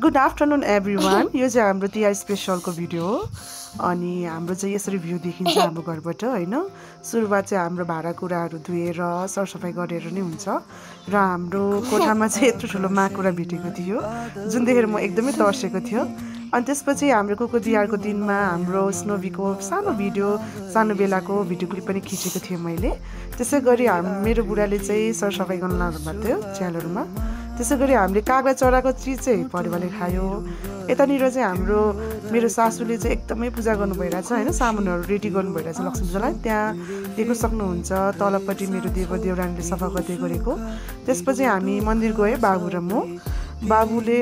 Good afternoon everyone. यो चाहिँ हाम्रो तिहार स्पेसलको भिडियो हो। अनि हाम्रो चाहिँ यसरी भ्यू देखिन्छ हाम्रो घरबाट हैन। सुरुवात चाहिँ हाम्रो भाँडाकुँडाहरू धुएर सरसफाइ गरेर नै हुन्छ र हाम्रो कोठामा चाहिँ यत्रो ठुलो माकुरा भेटेको थियो जुन देखेर म एकदमै तर्सेको थियो। अनि त्यसपछि हाम्रो कुकुर तिहारको दिनमा हाम्रो स्नोवीको सानो भिडियो सानो बेलाको भिडियो क्लिप पनि खिचेको थिएँ मैले। त्यसै गरी मेरो बुढाले चाहिँ सरसफाइ गर्न लाग्नु भएको थियो च्यालहरूमा। त्यसै गरी हामीले कागडा चराको चिज चाहिँ परिवारले खायो। यतानिर चाहिँ मेरो सासूले चाहिँ एकदमै पूजा गर्नु भइरहेछ हैन, सामानहरू रेडी गर्नु भइरहेछ लक्ष्मी पूजालाई। त्यहाँ देख्न सक्नुहुन्छ तलपट्टि मेरो देवरानीले सफा गर्दै गरेको। त्यसपछि हामी मन्दिर गए बाबु र म। बाबुले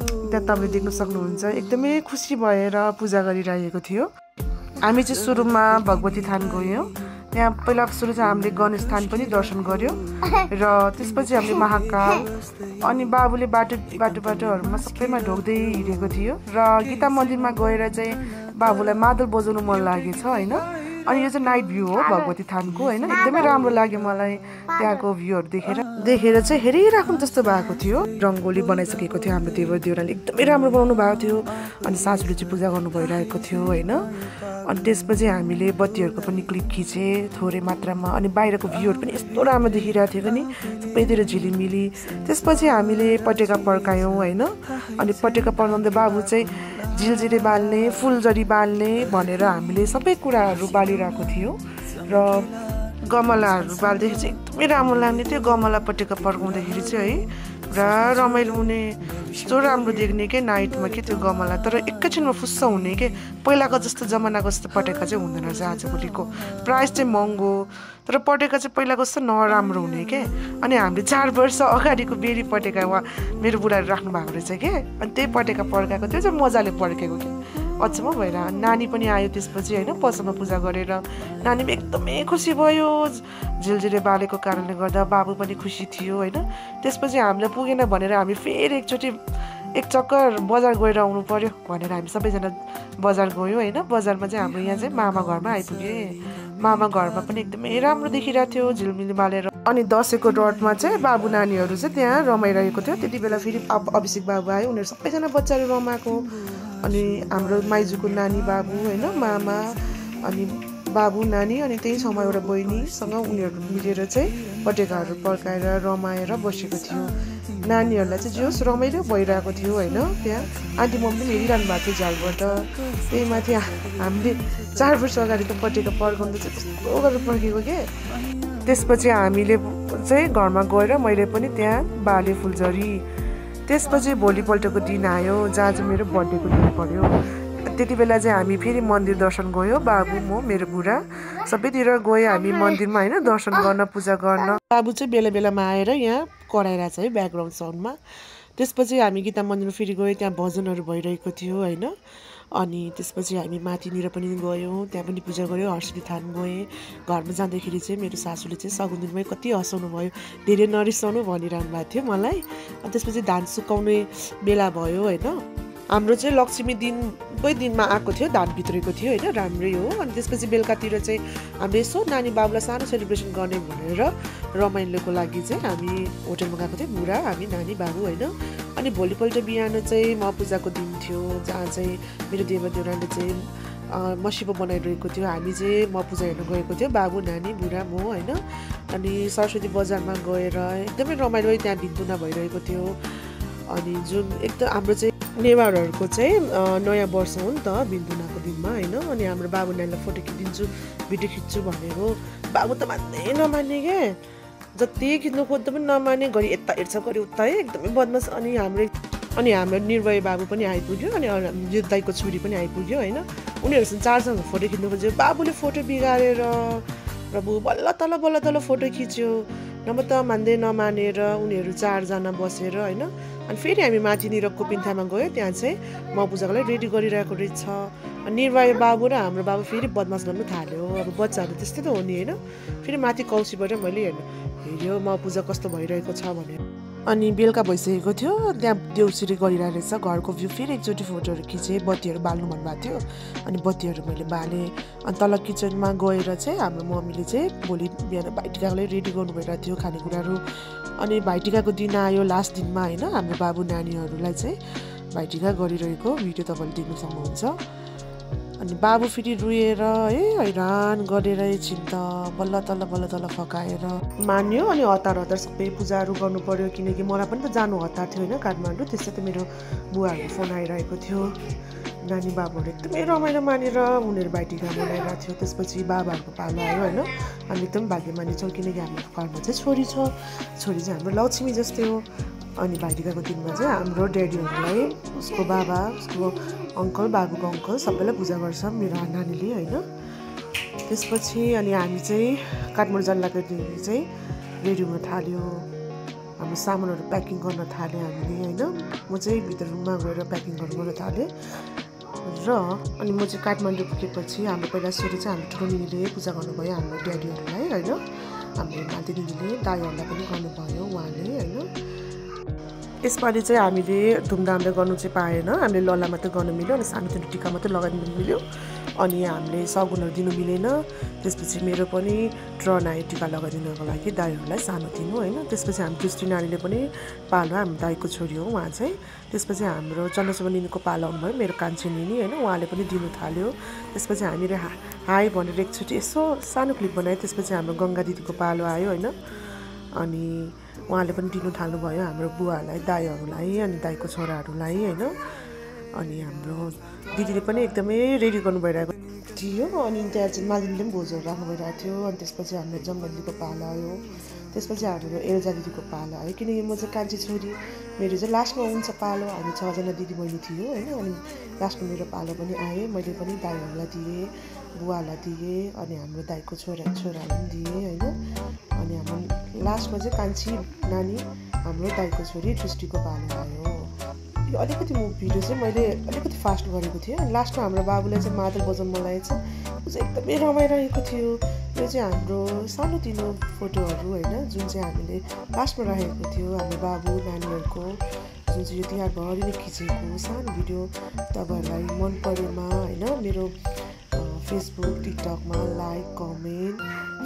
त्यहाँ तपाईले देख्न सक्नुहुन्छ एकदमै खुसी भएर पूजा गरिरहेको थियो। हामी चाहिँ सुरुमा भगवती थान गयौँ। त्यहाँ पहिला सुरु चाहिँ हामीले गणेश थान पनि दर्शन गर्यो र त्यसपछि हामीले महाकाल अनि बाबुले बाटोहरूमा सबैमा ढोक्दै हिँडेको थियो। र गीता मन्दिरमा गएर चाहिँ बाबुलाई मादल बजाउनु मन लागेछ हैन। अनि यो चाहिँ नाइट भ्यू हो भगवती थानको हैन। एकदमै राम्रो लाग्यो मलाई त्यहाँको भ्यूहरू देखेर चाहिँ हेरिराख्नु जस्तो भएको थियो। रङ्गोली बनाइसकेको थियो हाम्रो देवरानीले, एकदमै राम्रो बनाउनु भएको थियो। अनि सासूले चाहिँ पूजा गर्नु भइरहेको थियो हैन। अनि त्यसपछि हामीले बत्तीहरूको पनि क्लिप खिचे थोरै मात्रामा। अनि बाहिरको भ्यूहरू पनि यस्तो राम्रो देखिरहेको थियो नि, सबैतिर झिलिमिली। त्यसपछि हामीले पटेका पड्कायौँ हैन। अनि पटेका पड्काउँदा बाबु चाहिँ झिलझिरे बाल्ने फुलझरी बाल्ने भनेर हामीले सबै कुराहरू बालिरहेको थियो। र गमलाहरू बाल्दाखेरि चाहिँ एकदमै राम्रो लाग्ने थियो। गमला पटेका पड्काउँदाखेरि चाहिँ है पुरा रमाइलो हुने, यस्तो राम्रो देख्ने के नाइटमा के त्यो गमला। तर एकैछिनमा फुस्स हुने के, पहिलाको जस्तो जमानाको जस्तो पटेका चाहिँ हुँदैन रहेछ आजभोलिको। प्राइस चाहिँ महँगो तर पटेका चाहिँ पहिलाको जस्तो नराम्रो हुने के। अनि हामीले 4 वर्ष अगाडिको बेरी पटेका मेरो बुढाले राख्नु भएको रहेछ के। अनि त्यही पटेका पड्काएको त्यो चाहिँ मजाले पड्केको के, अचम्म भएर। नानी पनि आयो त्यसपछि होइन, पसलमा पूजा गरेर नानी पनि एकदमै खुसी भयो झिलझिरे बालेको कारणले गर्दा। बाबु पनि खुसी थियो होइन। त्यसपछि हामीलाई पुगेन भनेर हामी फेरि एक चक्कर बजार गएर आउनु पर्यो भनेर हामी सबैजना बजार गयो होइन। बजारमा चाहिँ हाम्रो यहाँ चाहिँ मामा घरमा आइपुगे। मामा घरमा पनि एकदमै राम्रो देखिरहेको थियो झिलमिली बालेर। अनि दसैँको डटमा चाहिँ बाबु नानीहरू चाहिँ त्यहाँ रमाइरहेको थियो। त्यति बेला फेरि अभिषेक बाबु आयो, उनीहरू सबैजना बच्चाहरू रमाएको। अनि हाम्रो माइजूको नानी बाबु होइन, मामा अनि बाबु नानी अनि त्यही छेउमा एउटा बहिनीसँग उनीहरू मिलेर चाहिँ पटेकाहरू पड्काएर रमाएर बसेको थियो। नानीहरूलाई चाहिँ जोस रमाइलो भइरहेको थियो होइन। त्यहाँ आन्टी मम्मी पनि हेरिरहनु भएको थियो झालबाट। त्यही माथि हामीले 4 वर्ष अगाडिको पटेका पड्काउँदा चाहिँ कस्तो गरेर पड्केको के। त्यसपछि हामीले चाहिँ घरमा गएर मैले पनि त्यहाँ बाले फुलझरी। त्यसपछि भोलिपल्टको दिन आयो जहाँ चाहिँ मेरो बर्थडेको दिन पर्यो। त्यति बेला चाहिँ हामी फेरि मन्दिर दर्शन गयो, बाबु म मेरो बुढा सबैतिर गयो हामी मन्दिरमा होइन, दर्शन गर्न पूजा गर्न। बाबु चाहिँ बेला बेलामा आएर यहाँ कराइरहेछ है ब्याकग्राउन्ड साउन्डमा। त्यसपछि हामी गीता मन्दिरमा फेरि गयो, त्यहाँ भजनहरू भइरहेको थियो होइन। अनि त्यसपछि हामी माथिनिर पनि गयौँ, त्यहाँ पनि पूजा गऱ्यो। हर्षिती थान गएँ। घरमा जाँदाखेरि चाहिँ मेरो सासूले चाहिँ सगुन कति हँसाउनु भयो, धेरै नरिसाउनु भनिरहनु भएको थियो मलाई। अनि त्यसपछि धान सुकाउने बेला भयो होइन। हाम्रो चाहिँ लक्ष्मी दिनकै दिनमा आएको थियो, धान भित्रेको थियो होइन, राम्रै हो। अनि त्यसपछि बेलुकातिर चाहिँ हामीले यसो नानी बाबुलाई सानो सेलिब्रेसन गर्ने भनेर रमाइलोको लागि चाहिँ हामी होटलमा गएको थियौँ, बुढा हामी नानी बाबु होइन। अनि भोलिपल्ट बिहान चाहिँ म पूजाको दिन थियो जहाँ चाहिँ मेरो देवरानीले चाहिँ मसिबो बनाइरहेको थियो। हामी चाहिँ म पूजा हेर्नु गएको थियो, बाबु नानी बुढा म होइन। अनि सरस्वती बजारमा गएर एकदमै रमाइलो त्यहाँ भिन्दुना भइरहेको थियो। अनि जुन एकदम हाम्रो चाहिँ नेवारहरूको चाहिँ नयाँ वर्ष हो नि त भिन्दुनाको दिनमा होइन। अनि हाम्रो बाबु नानीलाई फोटो खिचिदिन्छु भिडियो खिच्छु भनेको बाबु त मान्दै नमान्ने के, जति खिच्नु खोज्दा पनि नमान्ने, घरि यता हेर्छ घरि उता है, एकदमै बदमास। अनि हाम्रो निर्भय बाबु पनि आइपुग्यो। अनि यो दाइको छोरी पनि आइपुग्यो होइन। उनीहरूसँग 4सँग फोटो खिच्नु खोज्यो, बाबुले फोटो बिगारेर प्रभु बल्ल तल फोटो खिच्यो। नभए त मान्दै नमानेर उनीहरू 4 जना बसेर होइन। अनि फेरि हामी माथिनिर कोपिन्थामा गयो, त्यहाँ चाहिँ म पूजाको लागि रेडी गरिरहेको रहेछ। अनि निर्भय बाबु र हाम्रो बाबु फेरि बदमास गर्नु थाल्यो। अब बच्चाहरू त्यस्तै त हो नि होइन। फेरि माथि कौसीबाट मैले हेऱ्यो म पूजा कस्तो भइरहेको छ भनेर। अनि बेलुका भइसकेको थियो, त्यहाँ देउसिरी गरिरहेको रहेछ। घरको भ्यू फेरि एकचोटि फोटोहरू खिचेँ, बत्तीहरू बाल्नु भन्नुभएको थियो। अनि बत्तीहरू मैले बालेँ। अनि तल किचनमा गएर चाहिँ हाम्रो मम्मीले चाहिँ भोलि बिहान भाइटिकाको लागि रेडी गर्नु भइरहेको थियो खानेकुराहरू। अनि भाइटिकाको दिन आयो लास्ट दिनमा होइन। हाम्रो बाबु नानीहरूलाई चाहिँ भाइटिका गरिरहेको भिडियो तपाईँले देख्न सक्नुहुन्छ। अनि बाबु फेरि रुएर हैरान गरेर एकछिन त बल्ल तल्ल फकाएर मान्यो। अनि हतार सबै पूजाहरू गर्नु पर्यो, किनकि मलाई पनि त जानु हतार थियो होइन काठमाडौँ। त्यसै त मेरो बुवाहरूको फोन आइरहेको थियो। नानी बाबुहरू एकदमै रमाइलो मानेर उनीहरू भाइटिका मनाइरहेको थियो। त्यसपछि बाबाहरूको पालो आयो होइन। हामी एकदम भाग्यमानी छौँ, किनकि हाम्रो घरमा चाहिँ छोरी छ। छोरी चाहिँ हाम्रो लक्ष्मी जस्तै हो। अनि भाइटिकाको दिनमा चाहिँ हाम्रो ड्याडीहरूलाई उसको बाबा, उसको अङ्कल, बाबुको अङ्कल सबैलाई पूजा गर्छ मेरो नानीले होइन। त्यसपछि अनि हामी चाहिँ काठमाडौँ जान लागेको दिन चाहिँ रेडी हुन थाल्यो। हाम्रो सामानहरू प्याकिङ गर्न थाल्यो हामीले होइन। म चाहिँ भित्र रुममा गएर प्याकिङहरू गर्न थालेँ र अनि म चाहिँ काठमाडौँ पुगेपछि हाम्रो पहिला सुरु चाहिँ हाम्रो ठुलो दिदीले पूजा गर्नुभयो हाम्रो ड्याडीहरूलाई होइन। हाम्रो माथि दिदीले दाइहरूलाई पनि गर्नुभयो उहाँले होइन। यसपालि चाहिँ हामीले धुमधामले गर्नु चाहिँ पाएन। हामीले लल्ला मात्रै गर्नु मिल्यो, अनि सानोतिनो टिका मात्रै लगाइदिनु मिल्यो। अनि हामीले सगुनहरू दिनु मिलेन। त्यसपछि मेरो पनि टर्न आयो टिका लगाइदिनुको लागि दाइहरूलाई सानोतिनो होइन। त्यसपछि हाम्रो दृष्टि नानीले पनि पालो, हाम्रो दाइको छोरी हो उहाँ चाहिँ। त्यसपछि हाम्रो चन्द्रशोभा निनीको पालो आउनुभयो, मेरो कान्छी निनी होइन, उहाँले पनि दिनु थाल्यो। त्यसपछि हामीले हाई भनेर एकचोटि यसो सानो क्लिप बनायो। त्यसपछि हाम्रो गङ्गा दिदीको पालो आयो होइन। अनि उहाँले पनि दिनु थाल्नुभयो हाम्रो बुवाहरूलाई, दाइहरूलाई, अनि दाइको छोराहरूलाई होइन। अनि हाम्रो दिदीले पनि एकदमै रेडी गर्नु भइरहेको थियो। अनि त्यहाँ चाहिँ मालिनीले पनि भोजहरू राख्नु भइरहेको थियो। अनि त्यसपछि हाम्रो जम्मा दिदीको पालो आयो। त्यसपछि हाम्रो एल्जा दिदीको पालो आयो, किनकि म चाहिँ कान्छी छोरी, मेरो चाहिँ लास्टमा हुन्छ पालो। हामी 6जना दिदी बहिनी थियो होइन। अनि लास्टमा मेरो पालो पनि आयो। मैले पनि दाइहरूलाई दिएँ, बुवालाई दिएँ, अनि हाम्रो दाइको छोरालाई पनि दिएँ होइन। अनि हाम्रो लास्टमा चाहिँ कान्छी नानी हाम्रो दाइको छोरी दृष्टिको पालो आयो। यो अलिकति म भिडियो चाहिँ मैले अलिकति फास्ट गरेको थिएँ। अनि लास्टमा हाम्रो बाबुलाई चाहिँ मादल बजाउनु मलाई चाहिँ ऊ चाहिँ एकदमै रमाइरहेको थियो। यो चाहिँ हाम्रो सानोतिनो फोटोहरू होइन, जुन चाहिँ हामीले लास्टमा राखेको थियो हाम्रो बाबु नानीहरूको, जुन चाहिँ यो तिहारभरि नै खिचेको सानो भिडियो। तपाईँहरूलाई मन परेमा होइन मेरो फेसबुक, टिकटकमा लाइक, कमेन्ट,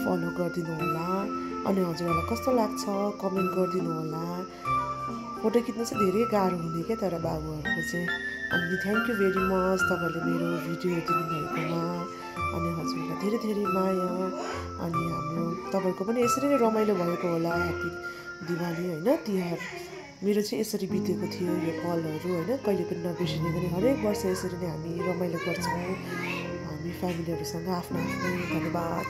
फलो गरिदिनु होला। अनि हजुरहरूलाई कस्तो लाग्छ कमेन्ट गरिदिनु होला। फोटो खिच्न चाहिँ धेरै गाह्रो हुने क्या तर बाबुहरूको चाहिँ। अनि थ्याङ्क यू भेरी मच तपाईँहरूले मेरो भिडियो हेरिदिनु भएकोमा। अनि हजुरहरूलाई धेरै धेरै माया। अनि हाम्रो तपाईँहरूको पनि यसरी नै रमाइलो भएको होला। ह्याप्पी दिवाली होइन, तिहार मेरो चाहिँ यसरी बितेको थियो यो पलहरू होइन। कहिले पनि नबिर्सिने गरी हरेक वर्ष यसरी नै हामी रमाइलो गर्छौँ हामी फ्यामिलीहरूसँग आफ्नो आफ्नो। धन्यवाद।